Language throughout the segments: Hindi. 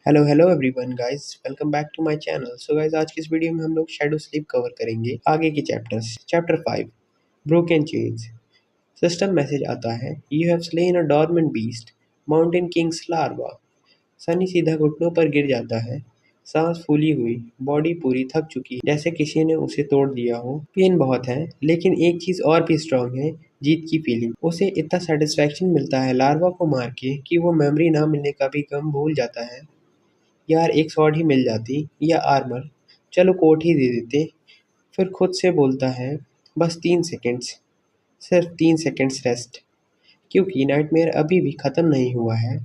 Hello everyone guys, welcome back to my channel. So guys, आज की इस वीडियो में हम लोग शैडो स्लीप कवर करेंगे आगे के chapters. Chapter 5, broken chains. System message आता है, you have slain a dormant beast, mountain Kings larva. Sunny सीधा घुटनों पर गिर जाता है, सांस फूली हुई, बॉडी पूरी थक चुकी है, जैसे किसी ने उसे तोड़ दिया हो। पेन बहुत है, लेकिन एक चीज और भी स्ट्रांग है, जीत की फीलिंग। उसे इतना सेटिस्फैक्शन मिलता है लार्वा को मार के कि वो मेमोरी ना मिलने का भी गम भूल जाता है। यार, एक स्वॉर्ड ही मिल जाती या आर्मर, चलो कोट ही दे देते। फिर खुद से बोलता है, बस 3 सेकंड्स, सिर्फ 3 सेकंड्स रेस्ट, क्योंकि नाइटमेयर अभी भी ख़त्म नहीं हुआ है।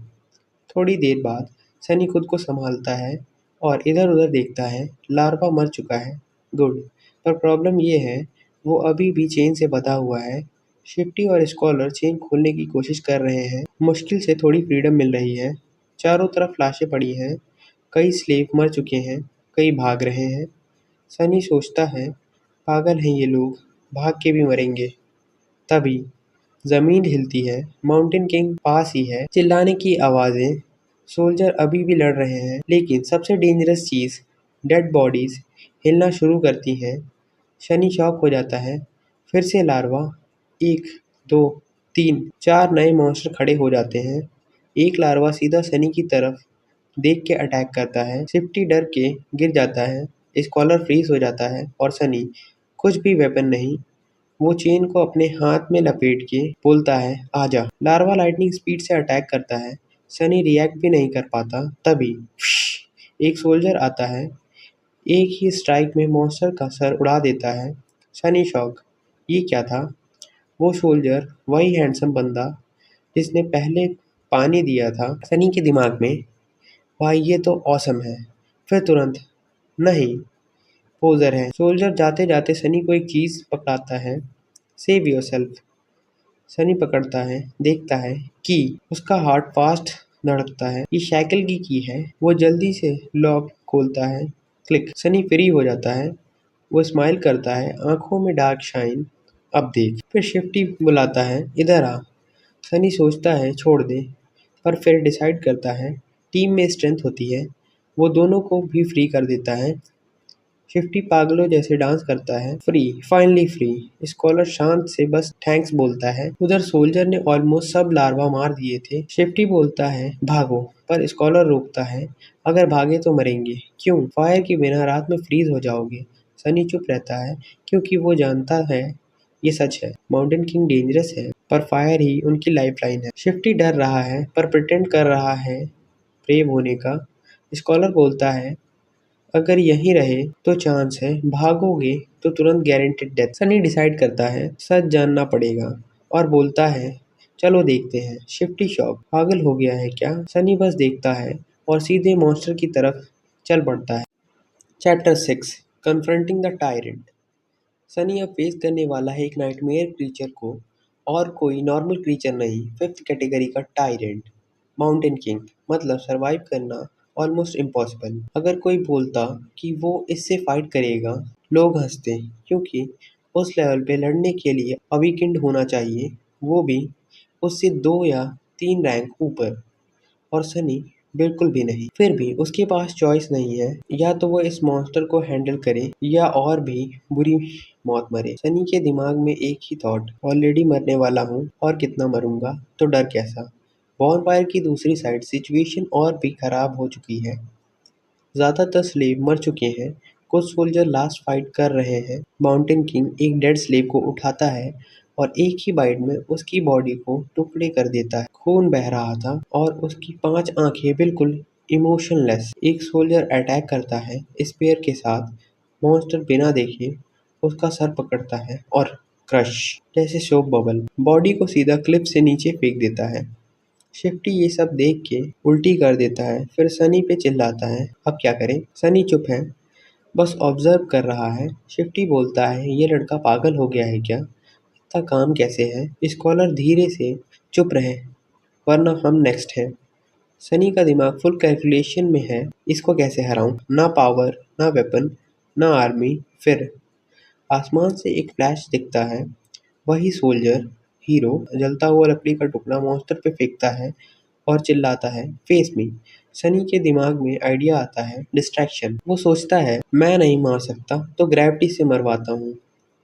थोड़ी देर बाद सनी खुद को संभालता है और इधर उधर देखता है। लार्वा मर चुका है, गुड। पर प्रॉब्लम ये है, वो अभी भी चेन से बंधा हुआ है। शिफ्टी और स्कॉलर चेन खोलने की कोशिश कर रहे हैं, मुश्किल से थोड़ी फ्रीडम मिल रही है। चारों तरफ लाशें पड़ी हैं, कई स्लेव मर चुके हैं, कई भाग रहे हैं। सनी सोचता है, पागल हैं ये लोग, भाग के भी मरेंगे। तभी जमीन हिलती है, माउंटेन किंग पास ही है। चिल्लाने की आवाजें, सोल्जर अभी भी लड़ रहे हैं, लेकिन सबसे डेंजरस चीज, डेड बॉडीज हिलना शुरू करती हैं। शनी शॉक हो जाता है। फिर से लार्वा, 1, 2, 3, 4 नए मॉन्स्टर खड़े हो जाते हैं। एक लार्वा सीधा सनी की तरफ देख के अटैक करता है। शिफ्टी डर के गिर जाता है, स्कॉलर फ्रीज हो जाता है और सनी, कुछ भी वेपन नहीं, वो चेन को अपने हाथ में लपेट के बोलता है, आजा। लार्वा लाइटनिंग स्पीड से अटैक करता है, सनी रिएक्ट भी नहीं कर पाता। तभी एक सोल्जर आता है, एक ही स्ट्राइक में मॉन्स्टर का सर उड़ा देता है। सनी शॉक, ये क्या था? वो सोल्जर, वही हैंडसम बंदा जिसने पहले पानी दिया था। सनी के दिमाग में, भाई ये तो ऑसम है। फिर तुरंत, नहीं, पोजर है। सोल्जर जाते जाते सनी को एक चीज पकड़ाता है, सेव योरसेल्फ। सनी पकड़ता है, देखता है की। उसका हार्ट फास्ट धड़कता है, ये शैकल की है। वो जल्दी से लॉक खोलता है, क्लिक, सनी फ्री हो जाता है। वो स्माइल करता है, आंखों में डार्क शाइन। अब देख। फिर शिफ्टी बुलाता है, इधर आ। सनी सोचता है छोड़ दे, पर फिर डिसाइड करता है, टीम में स्ट्रेंथ होती है। वो दोनों को भी फ्री कर देता है। शिफ्टी पागलों जैसे डांस करता है, फ्री, फाइनली फ्री। स्कॉलर शांत से बस थैंक्स बोलता है। उधर सोल्जर ने ऑलमोस्ट सब लार्वा मार दिए थे। शिफ्टी बोलता है, भागो, पर स्कॉलर रोकता है, अगर भागे तो मरेंगे। क्यों? फायर के बिना रात में फ्रीज हो जाओगे। सनी चुप रहता है, क्योंकि वो जानता है ये सच है। माउंटेन किंग डेंजरस है, पर फायर ही उनकी लाइफलाइन है। शिफ्टी डर रहा है, पर प्रिटेंड कर रहा है ब्रेव होने का। स्कॉलर बोलता है, अगर यहीं रहे तो चांस है, भागोगे तो तुरंत गारंटेड डेथ। सनी डिसाइड करता है, सच जानना पड़ेगा, और बोलता है, चलो देखते हैं। शिफ्टी शॉक, पागल हो गया है क्या? सनी बस देखता है और सीधे मॉन्स्टर की तरफ चल पड़ता है। Chapter 6, confronting the tyrant. Sunny अब फेस करने वाला है एक नाइटमेयर क्रीचर को, और कोई नॉर्मल क्रीचर नहीं, 5th कैटेगरी का टायरेंट, माउंटेन किंग। मतलब सर्वाइव करना ऑलमोस्ट इम्पॉसिबल। अगर कोई बोलता कि वो इससे फाइट करेगा, लोग हंसते, क्योंकि उस लेवल पे लड़ने के लिए अवीकेंड होना चाहिए, वो भी उससे 2 या 3 रैंक ऊपर। और सनी बिल्कुल भी नहीं। फिर भी उसके पास चॉइस नहीं है, या तो वो इस मॉन्स्टर को हैंडल करे या और भी बुरी मौत मरे। सनी के दिमाग में एक ही थॉट, ऑलरेडी मरने वाला हूँ और कितना मरूंगा, तो डर कैसा। बॉनफायर की दूसरी साइड सिचुएशन और भी खराब हो चुकी है। ज़्यादातर स्लेव मर चुके हैं, कुछ सोल्जर लास्ट फाइट कर रहे हैं। माउंटेन किंग एक डेड स्लेव को उठाता है और एक ही बाइट में उसकी बॉडी को टुकड़े कर देता है। खून बह रहा था और उसकी 5 आंखें बिल्कुल इमोशनलेस। एक सोल्जर अटैक करता है स्पेयर के साथ। मॉन्स्टर बिना देखे उसका सर पकड़ता है और क्रश, जैसे सोप बबल, बॉडी को सीधा क्लिप से नीचे फेंक देता है। शिफ्टी ये सब देख के उल्टी कर देता है, फिर सनी पे चिल्लाता है, अब क्या करें? सनी चुप है, बस ऑब्जर्व कर रहा है। शिफ्टी बोलता है, ये लड़का पागल हो गया है क्या? इतना काम कैसे है? स्कॉलर धीरे से, चुप रहे, वरना हम नेक्स्ट हैं। सनी का दिमाग फुल कैलकुलेशन में है, इसको कैसे हराऊं? ना पावर, ना वेपन, ना आर्मी। फिर आसमान से एक फ्लैश दिखता है, वही सोल्जर, हीरो, जलता हुआ लकड़ी का टुकड़ा मॉन्स्टर पे फेंकता है और चिल्लाता है, फेस मी। सनी के दिमाग में आइडिया आता है डिस्ट्रैक्शन। वो सोचता है मैं नहीं मार सकता तो ग्रेविटी से मरवाता हूँ।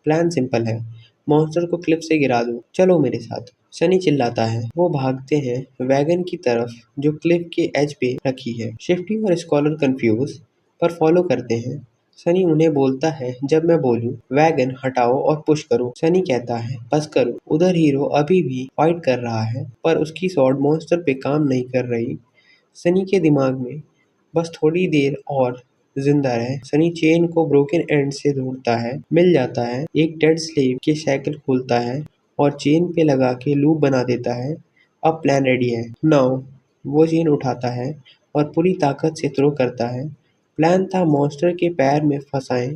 प्लान सिंपल है, मॉन्स्टर को क्लिफ से गिरा दो, चलो मेरे साथ। सनी चिल्लाता है। वो भागते हैं वैगन की तरफ जो क्लिफ के एज पे रखी है। शिफ्टी और स्कॉलर कंफ्यूज पर फॉलो करते हैं। सनी उन्हें बोलता है जब मैं बोलूं वैगन हटाओ और पुश करो। सनी कहता है बस करो। उधर हीरो अभी भी फाइट कर रहा है पर उसकी स्वॉर्ड मॉन्स्टर पे काम नहीं कर रही। सनी के दिमाग में बस थोड़ी देर और जिंदा रहे। सनी चेन को ब्रोकन एंड से ढूंढता है, मिल जाता है। एक डेड स्लेव के शैकल खोलता है और चेन पे लगा के लूप बना देता है। अब प्लान रेडी है। नाउ वो चेन उठाता है और पूरी ताकत से थ्रो करता है। प्लान था मॉन्स्टर के पैर में फंसाएं,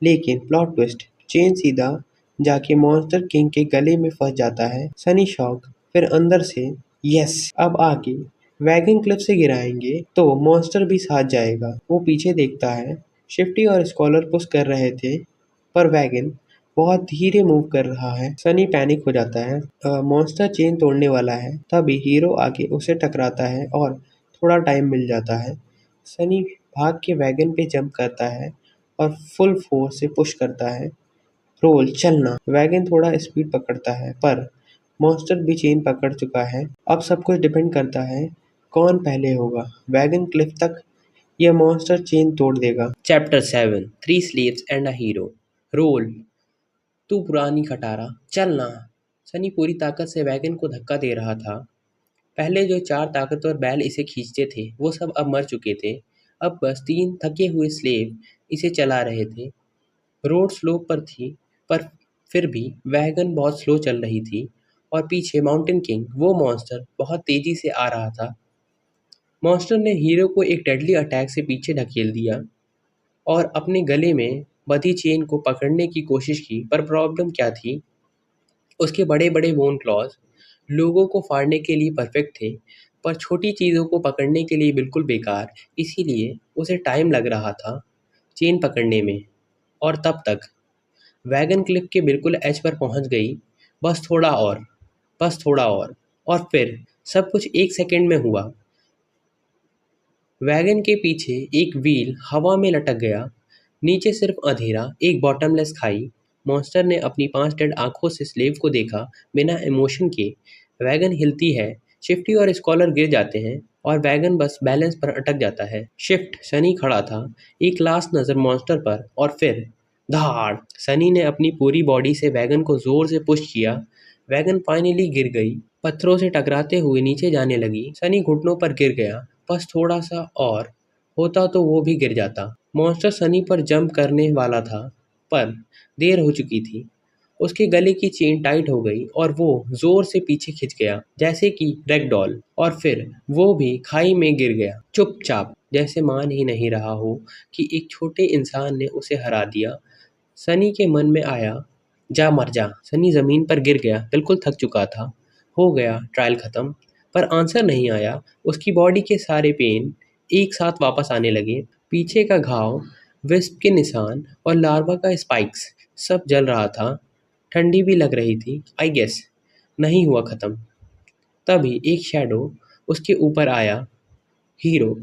लेकिन प्लॉट ट्विस्ट, चेन सीधा जाके मॉन्स्टर किंग के गले में फंस जाता है। सनी शॉक, फिर अंदर से यस अब आगे वैगन क्लिफ से गिराएंगे तो मॉन्स्टर भी साथ जाएगा। वो पीछे देखता है। शिफ्टी और स्कॉलर पुश कर रहे थे पर वैगन बहुत धीरे मूव कर रहा है। सनी पैनिक हो जाता है। मॉन्स्टर चेन तोड़ने वाला है। तभी हीरो आके उसे टकराता है और थोड़ा टाइम मिल जाता है। सनी भाग के वैगन पे जंप करता है और फुल फोर्स से पुश करता है। रोल चलना। वैगन थोड़ा स्पीड पकड़ता है पर मॉन्स्टर भी चेन पकड़ चुका है। अब सब कुछ डिपेंड करता है कौन पहले होगा। वैगन क्लिफ तक या मॉन्स्टर चेन तोड़ देगा। Chapter 7 three slaves and a hero. Role तू पुरानी खटारा चलना। सनी पूरी ताकत से वैगन को धक्का दे रहा था। पहले जो 4 ताकतवर बैल इसे खींचते थे वो सब अब मर चुके थे। अब बस 3 थके हुए स्लेव इसे चला रहे थे। रोड स्लोप पर थी पर फिर भी वैगन बहुत स्लो चल रही थी और पीछे माउंटेन किंग वो मॉन्स्टर बहुत तेजी से आ रहा था। मॉन्स्टर ने हीरो को एक डेडली अटैक से पीछे ढकेल दिया और अपने गले में बंधी चेन को पकड़ने की कोशिश की, पर प्रॉब्लम क्या थी, उसके बड़े बड़े बोन क्लॉज लोगों को फाड़ने के लिए परफेक्ट थे पर छोटी चीज़ों को पकड़ने के लिए बिल्कुल बेकार। इसीलिए उसे टाइम लग रहा था चेन पकड़ने में। और तब तक वैगन क्लिफ के बिल्कुल एज पर पहुंच गई। बस थोड़ा और, बस थोड़ा और फिर सब कुछ 1 सेकंड में हुआ। वैगन के पीछे एक व्हील हवा में लटक गया। नीचे सिर्फ अंधेरा, एक बॉटमलेस खाई। मॉन्स्टर ने अपनी 5 डेड आंखों से स्लेव को देखा, बिना इमोशन के। वैगन हिलती है, शिफ्टी और स्कॉलर गिर जाते हैं और वैगन बस बैलेंस पर अटक जाता है। शिफ्ट सनी खड़ा था, एक लास्ट नज़र मॉन्स्टर पर और फिर धाड़। सनी ने अपनी पूरी बॉडी से वैगन को जोर से पुश किया। वैगन फाइनली गिर गई, पत्थरों से टकराते हुए नीचे जाने लगी। सनी घुटनों पर गिर गया। बस थोड़ा सा और होता तो वो भी गिर जाता। मॉन्स्टर सनी पर जंप करने वाला था पर देर हो चुकी थी। उसके गले की चेन टाइट हो गई और वो जोर से पीछे खिंच गया जैसे कि रैगडॉल, और फिर वो भी खाई में गिर गया चुपचाप, जैसे मान ही नहीं रहा हो कि एक छोटे इंसान ने उसे हरा दिया। सनी के मन में आया, जा मर जा। सनी ज़मीन पर गिर गया, बिल्कुल थक चुका था। हो गया ट्रायल ख़त्म। पर आंसर नहीं आया। उसकी बॉडी के सारे पेन एक साथ वापस आने लगे। पीछे का घाव, विस्प के निशान और लार्वा का स्पाइक्स सब जल रहा था। ठंडी भी लग रही थी। आई गेस नहीं हुआ ख़त्म। तभी एक शैडो उसके ऊपर आया। हीरो,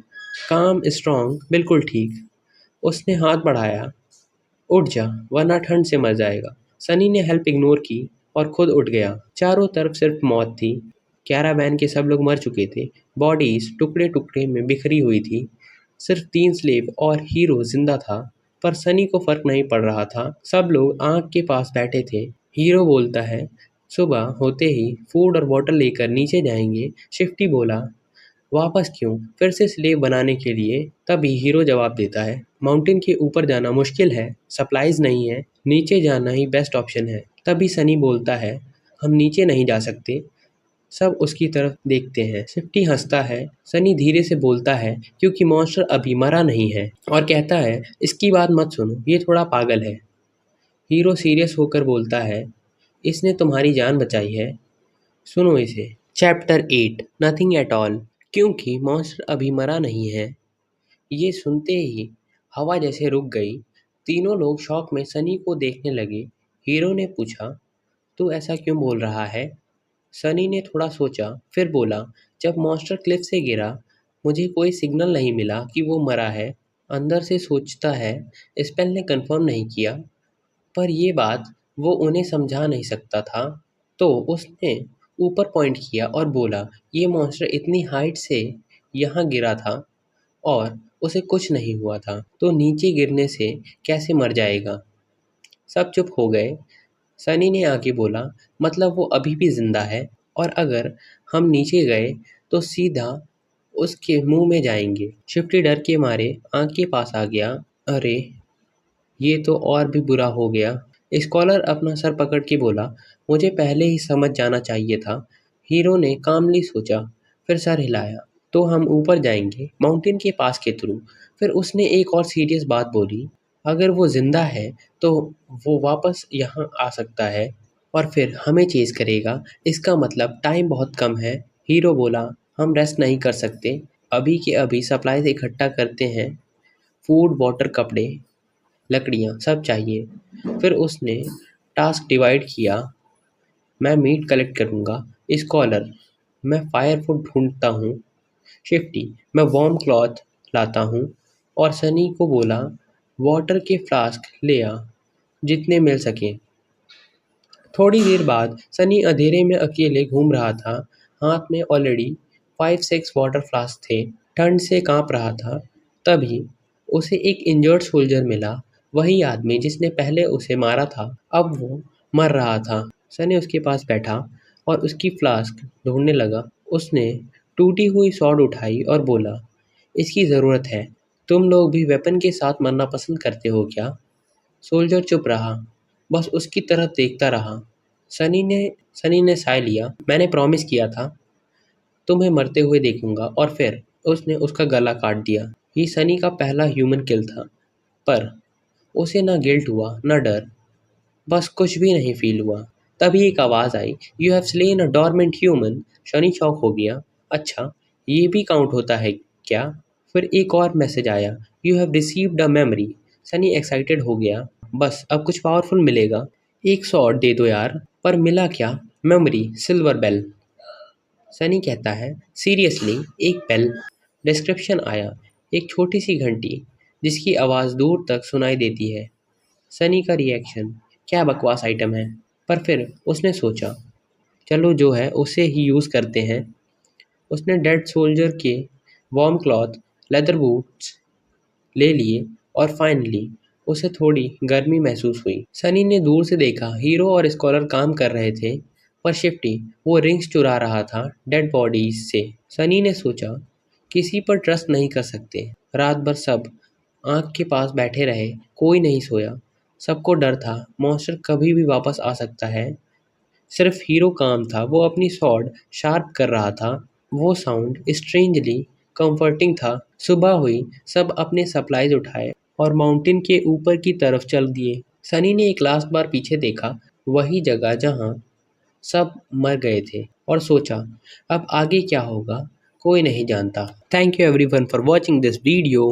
काम स्ट्रॉन्ग, बिल्कुल ठीक। उसने हाथ बढ़ाया। उठ जा वरना ठंड से मर जाएगा। सनी ने हेल्प इग्नोर की और खुद उठ गया। चारों तरफ सिर्फ मौत थी। कैरावैन के सब लोग मर चुके थे। बॉडीज टुकड़े टुकड़े में बिखरी हुई थी। सिर्फ 3 स्लेव और हीरो जिंदा था। पर सनी को फर्क नहीं पड़ रहा था। सब लोग आग के पास बैठे थे। हीरो बोलता है, सुबह होते ही फूड और वाटर लेकर नीचे जाएंगे। शिफ्टी बोला, वापस क्यों? फिर से स्लेव बनाने के लिए। तभी हीरो जवाब देता है, माउंटेन के ऊपर जाना मुश्किल है, सप्लाईज नहीं है, नीचे जाना ही बेस्ट ऑप्शन है। तभी सनी बोलता है, हम नीचे नहीं जा सकते। सब उसकी तरफ देखते हैं। सिफ्टी हंसता है। सनी धीरे से बोलता है, क्योंकि मॉन्स्टर अभी मरा नहीं है, और कहता है, इसकी बात मत सुनो, ये थोड़ा पागल है। हीरो सीरियस होकर बोलता है, इसने तुम्हारी जान बचाई है, सुनो इसे। Chapter 8 nothing at all. क्योंकि मॉन्स्टर अभी मरा नहीं है। ये सुनते ही हवा जैसे रुक गई। तीनों लोग शॉक में सनी को देखने लगे। हीरो ने पूछा, तू ऐसा क्यों बोल रहा है? सनी ने थोड़ा सोचा, फिर बोला, जब मॉन्स्टर क्लिफ से गिरा मुझे कोई सिग्नल नहीं मिला कि वो मरा है। अंदर से सोचता है स्पेल ने कंफर्म नहीं किया, पर ये बात वो उन्हें समझा नहीं सकता था। तो उसने ऊपर पॉइंट किया और बोला, ये मॉन्स्टर इतनी हाइट से यहाँ गिरा था और उसे कुछ नहीं हुआ था, तो नीचे गिरने से कैसे मर जाएगा। सब चुप हो गए। सनी ने आगे बोला, मतलब वो अभी भी जिंदा है, और अगर हम नीचे गए तो सीधा उसके मुंह में जाएंगे। शिफ्टी डर के मारे आंख के पास आ गया। अरे, ये तो और भी बुरा हो गया। स्कॉलर अपना सर पकड़ के बोला, मुझे पहले ही समझ जाना चाहिए था। हीरो ने कामली सोचा, फिर सर हिलाया। तो हम ऊपर जाएंगे माउंटेन के पास के थ्रू। फिर उसने एक और सीरियस बात बोली, अगर वो जिंदा है तो वो वापस यहाँ आ सकता है और फिर हमें चेज करेगा। इसका मतलब टाइम बहुत कम है। हीरो बोला, हम रेस्ट नहीं कर सकते। अभी के अभी सप्लाईज इकट्ठा करते हैं। फूड, वाटर, कपड़े, लकड़ियाँ सब चाहिए। फिर उसने टास्क डिवाइड किया। मैं मीट कलेक्ट करूँगा। स्कॉलर, मैं फायरवुड ढूंढता हूँ। शिफ्टी, मैं वार्म क्लॉथ लाता हूँ। और सनी को बोला, वाटर के फ्लास्क ले आ, जितने मिल सके। थोड़ी देर बाद सनी अंधेरे में अकेले घूम रहा था। हाथ में ऑलरेडी 5-6 वाटर फ्लास्क थे। ठंड से कांप रहा था। तभी उसे एक इंजर्ड सोल्जर मिला। वही आदमी जिसने पहले उसे मारा था, अब वो मर रहा था। सनी उसके पास बैठा और उसकी फ्लास्क ढूंढने लगा। उसने टूटी हुई सॉर्ड उठाई और बोला, इसकी ज़रूरत है। तुम लोग भी वेपन के साथ मरना पसंद करते हो क्या? सोल्जर चुप रहा, बस उसकी तरफ देखता रहा। सनी ने सनी ने साय लिया। मैंने प्रॉमिस किया था तुम्हें मरते हुए देखूंगा, और फिर उसने उसका गला काट दिया। ये सनी का पहला ह्यूमन किल था, पर उसे ना गिल्ट हुआ ना डर, बस कुछ भी नहीं फील हुआ। तभी एक आवाज़ आई, you have slain a dormant human. Shani shock हो गया। अच्छा, ये भी काउंट होता है क्या? फिर एक और मैसेज आया, you have received a memory. Sunny excited हो गया, बस अब कुछ पावरफुल मिलेगा। एक शॉट दे दो यार। पर मिला क्या? Memory, silver bell. सनी कहता है, सीरियसली, एक बेल? डिस्क्रिप्शन आया, एक छोटी सी घंटी जिसकी आवाज़ दूर तक सुनाई देती है। सनी का रिएक्शन, क्या बकवास आइटम है। पर फिर उसने सोचा, चलो जो है उसे ही यूज़ करते हैं। उसने डेड सोल्जर के वार्म क्लॉथ, लेदर बूट्स ले लिए और फाइनली उसे थोड़ी गर्मी महसूस हुई। सनी ने दूर से देखा, हीरो और स्कॉलर काम कर रहे थे, पर शिफ्टी वो रिंग्स चुरा रहा था डेड बॉडीज से। सनी ने सोचा, किसी पर ट्रस्ट नहीं कर सकते। रात भर सब आँख के पास बैठे रहे, कोई नहीं सोया। सबको डर था, मॉन्स्टर कभी भी वापस आ सकता है। सिर्फ हीरो काम था, वो अपनी स्वॉर्ड शार्प कर रहा था। वो साउंड स्ट्रेंजली कंफर्टिंग था। सुबह हुई, सब अपने सप्लाईज उठाए और माउंटेन के ऊपर की तरफ चल दिए। सनी ने एक लास्ट बार पीछे देखा, वही जगह जहां सब मर गए थे, और सोचा, अब आगे क्या होगा कोई नहीं जानता। Thank you everyone for watching this video.